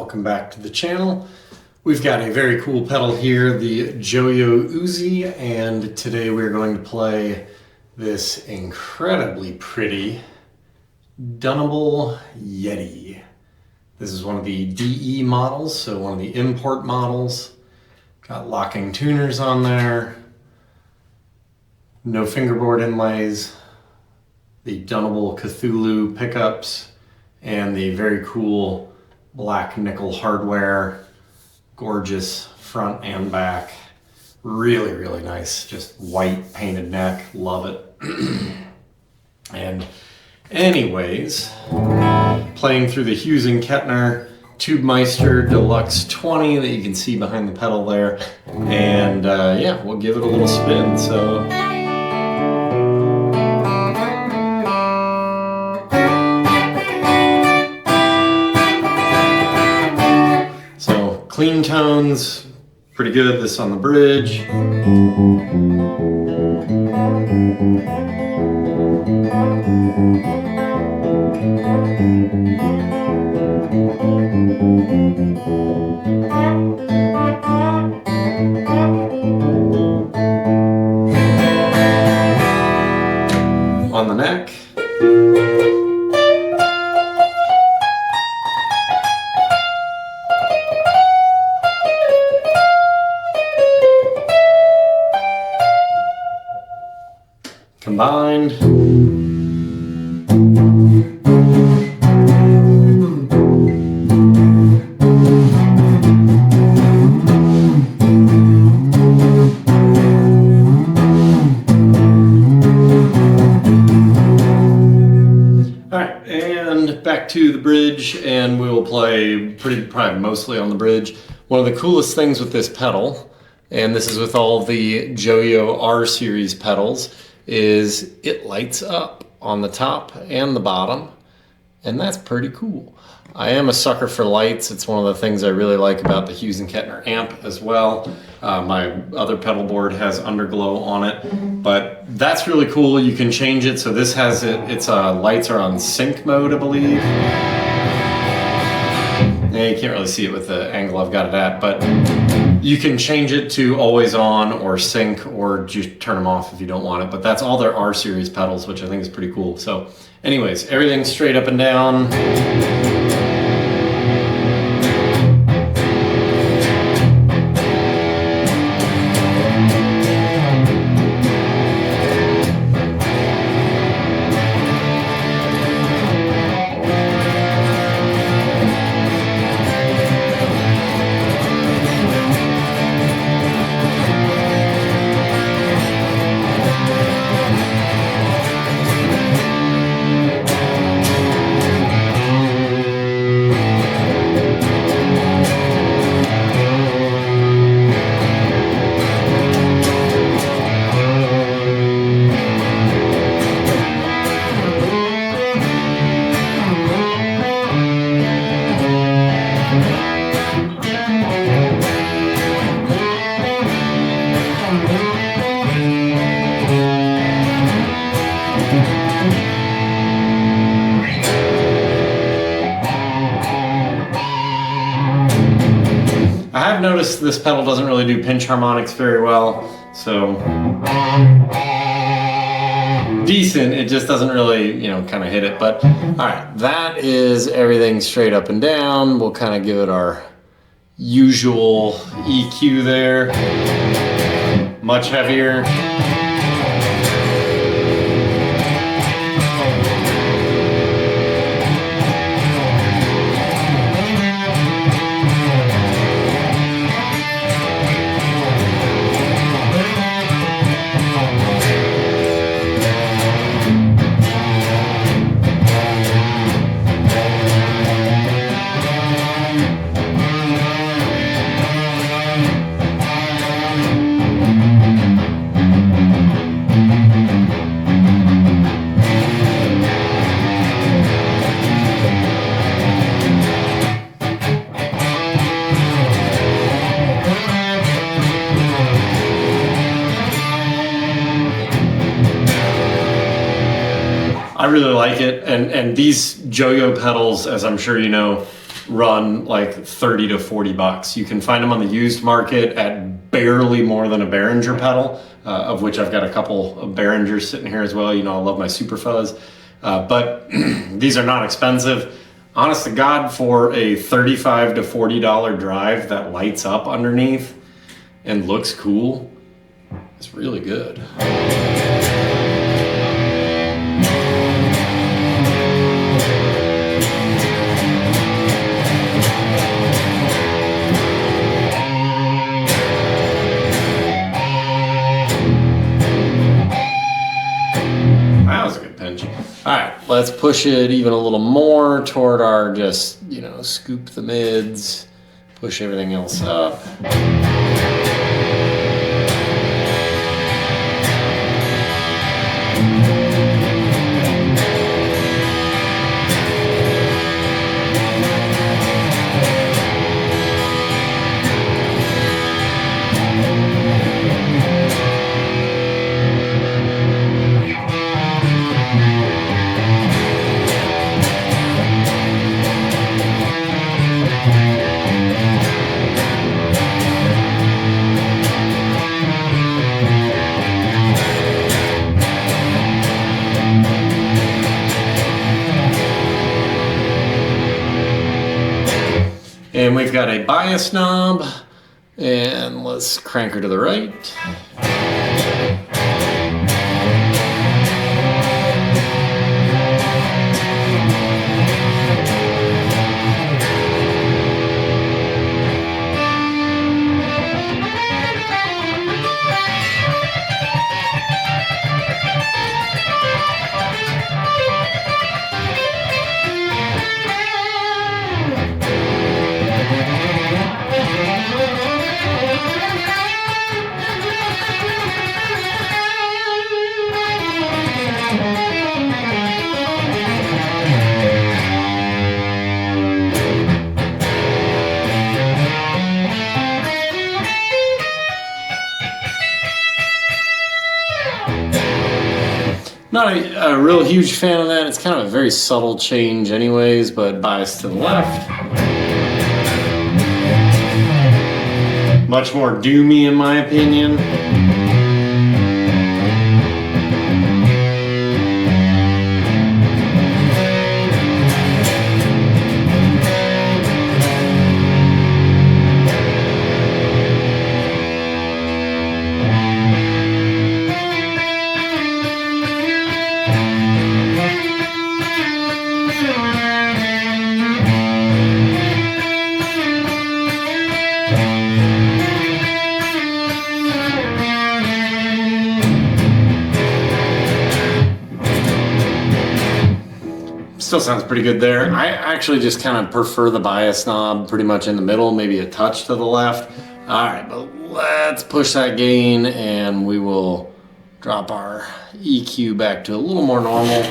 welcome back to the channel. We've got a very cool pedal here, the Joyo Uzi, and today we're going to play this incredibly pretty Dunable Yeti. This is one of the DE models, so one of the import models. Got locking tuners on there, no fingerboard inlays, the Dunable Cthulhu pickups, and the very cool black nickel hardware. Gorgeous front and back. Really, really nice. Just white painted neck. Love it. And anyways, playing through the Hughes Kettner Tubemeister Deluxe 20 that you can see behind the pedal there. And yeah, we'll give it a little spin. So clean tones, pretty good. This on the bridge. On the neck. Combined. Alright, and back to the bridge, and we will play probably mostly on the bridge. One of the coolest things with this pedal, and this is with all the Joyo R series pedals, is it lights up on the top and the bottom, and that's pretty cool. I am a sucker for lights. It's one of the things I really like about the Hughes Kettner amp as well. My other pedal board has underglow on it, but that's really cool. You can change it. So this has its lights are on sync mode, I believe. Yeah, you can't really see it with the angle I've got it at, but you can change it to always on or sync, or just turn them off if you don't want it. But that's all their R series pedals, which I think is pretty cool. So anyways, everything's straight up and down. I have noticed this pedal doesn't really do pinch harmonics very well, so decent, it just doesn't really, kind of hit it. But all right, that is everything straight up and down. We'll kind of give it our usual EQ there, much heavier. I really like it, and these Joyo pedals, as I'm sure you know, run like 30 to 40 bucks. You can find them on the used market at barely more than a Behringer pedal, of which I've got a couple of Behringers sitting here as well. You know, I love my Super Fuzz, but these are not expensive. Honest to God, for a $35 to $40 drive that lights up underneath and looks cool, it's really good. That was a good pinch. All right, let's push it even a little more toward our just, you know, scoop the mids, push everything else up. And we've got a bias knob, and let's crank her to the right. Not a real huge fan of that. It's kind of a very subtle change anyways, but bias to the left. Much more doomy in my opinion. Still sounds pretty good there. I actually just kind of prefer the bias knob pretty much in the middle, maybe a touch to the left. All right, but let's push that gain and we will drop our EQ back to a little more normal.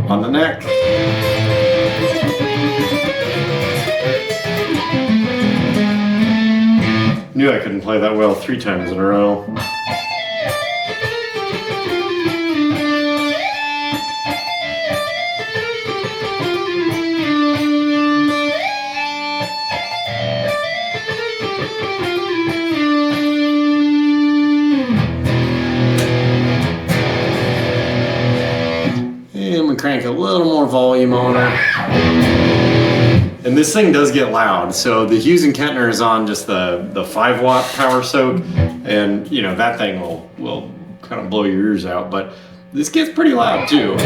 On the neck. Knew I couldn't play that well 3 times in a row. And we crank a little more volume on her. And this thing does get loud. So the Hughes and Kettner is on just the 5-watt power soak, and you know that thing will kind of blow your ears out. But this gets pretty loud too.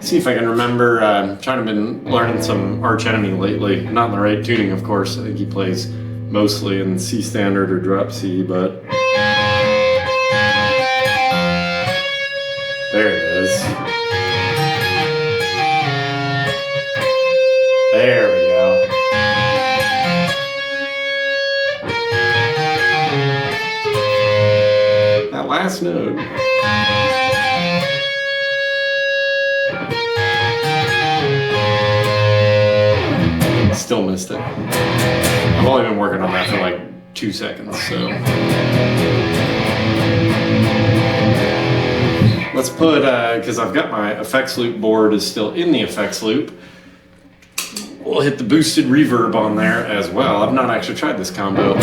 See if I can remember remember trying to been learning some Arch Enemy lately. Not in the right tuning, of course. I think he plays mostly in C standard or drop C, but there it is. There we go. That last note. Still missed it. I've only been working on that for like 2 seconds, so. Let's put, because I've got my effects loop board is still in the effects loop. We'll hit the boosted reverb on there as well. I've not actually tried this combo.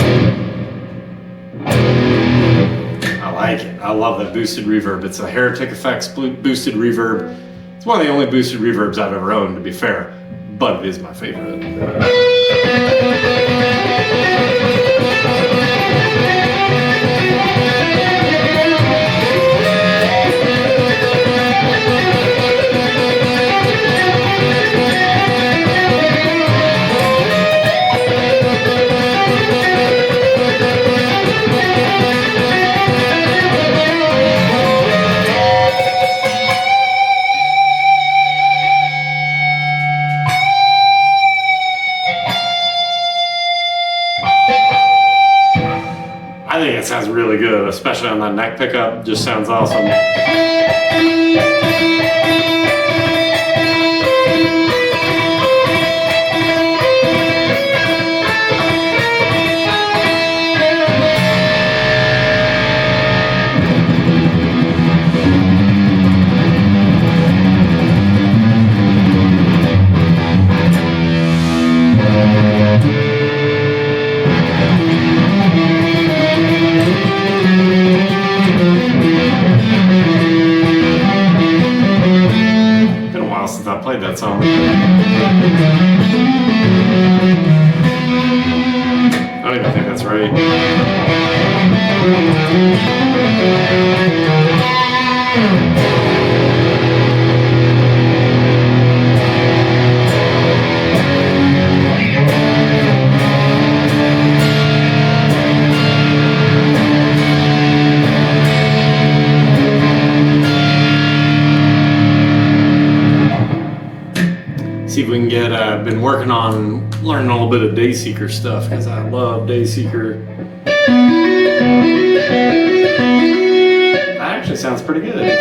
I like it. I love that boosted reverb. It's a Heretic Effects boosted reverb. It's one of the only boosted reverbs I've ever owned, to be fair. But it is my favorite. I think it sounds really good, especially on that neck pickup. Just sounds awesome. Since I played that song. I don't even think that's right. See if we can get, been working on learning a little bit of Dayseeker stuff, because I love Dayseeker. That actually sounds pretty good.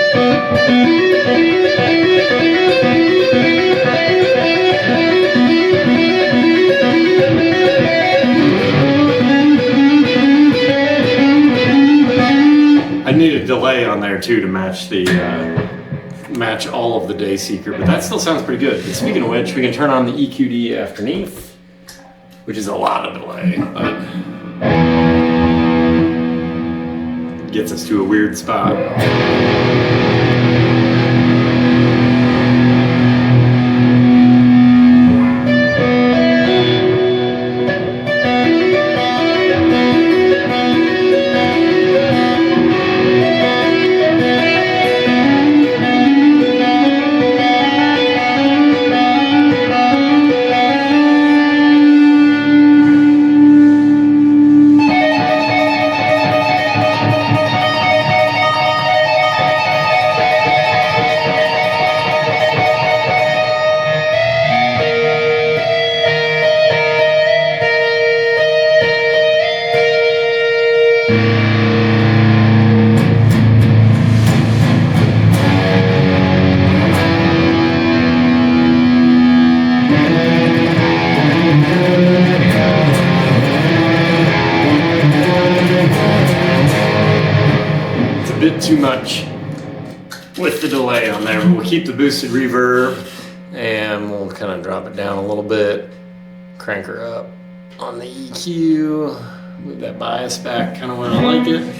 I need a delay on there too to match the match all of the Dayseeker, but that still sounds pretty good. And speaking of which, we can turn on the EQD Afterneath, which is a lot of delay, but gets us to a weird spot. Bit too much with the delay on there. We'll keep the boosted reverb and we'll kind of drop it down a little bit, crank her up on the EQ, move that bias back kind of where I like it.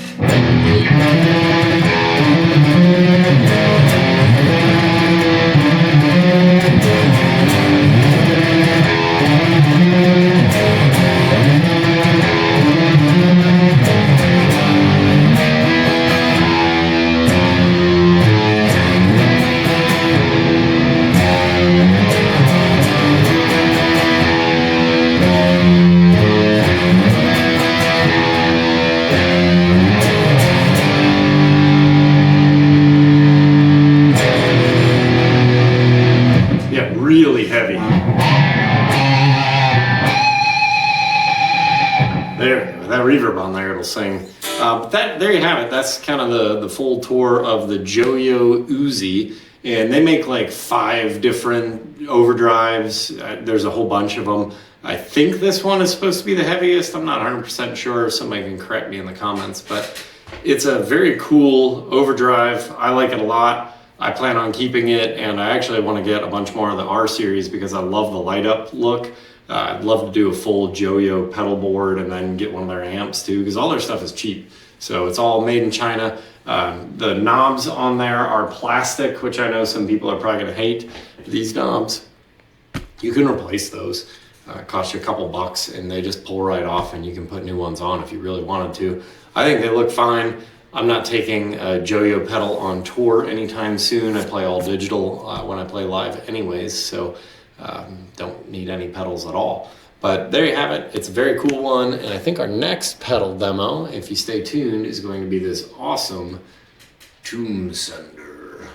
really heavy. There, with that reverb on there, it'll sing. There you have it. That's kind of the full tour of the Joyo Uzi. And they make like 5 different overdrives. There's a whole bunch of them. I think this one is supposed to be the heaviest. I'm not 100% sure. Somebody can correct me in the comments, but it's a very cool overdrive. I like it a lot. I plan on keeping it, and I actually want to get a bunch more of the R series because I love the light up look. I'd love to do a full Joyo pedal board and then get one of their amps too, because all their stuff is cheap. So it's all made in China. The knobs on there are plastic, which I know some people are probably gonna hate. These knobs, you can replace those. Cost you a couple bucks and they just pull right off and you can put new ones on if you really wanted to. I think they look fine. I'm not taking a Joyo pedal on tour anytime soon. I play all digital when I play live anyways, so don't need any pedals at all. But there you have it. It's a very cool one. And I think our next pedal demo, if you stay tuned, is going to be this awesome Tombsender.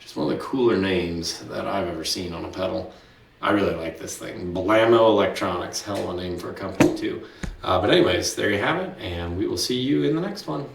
Just one of the cooler names that I've ever seen on a pedal. I really like this thing. Blammo Electronics, hell of a name for a company too. But anyways, there you have it. And we will see you in the next one.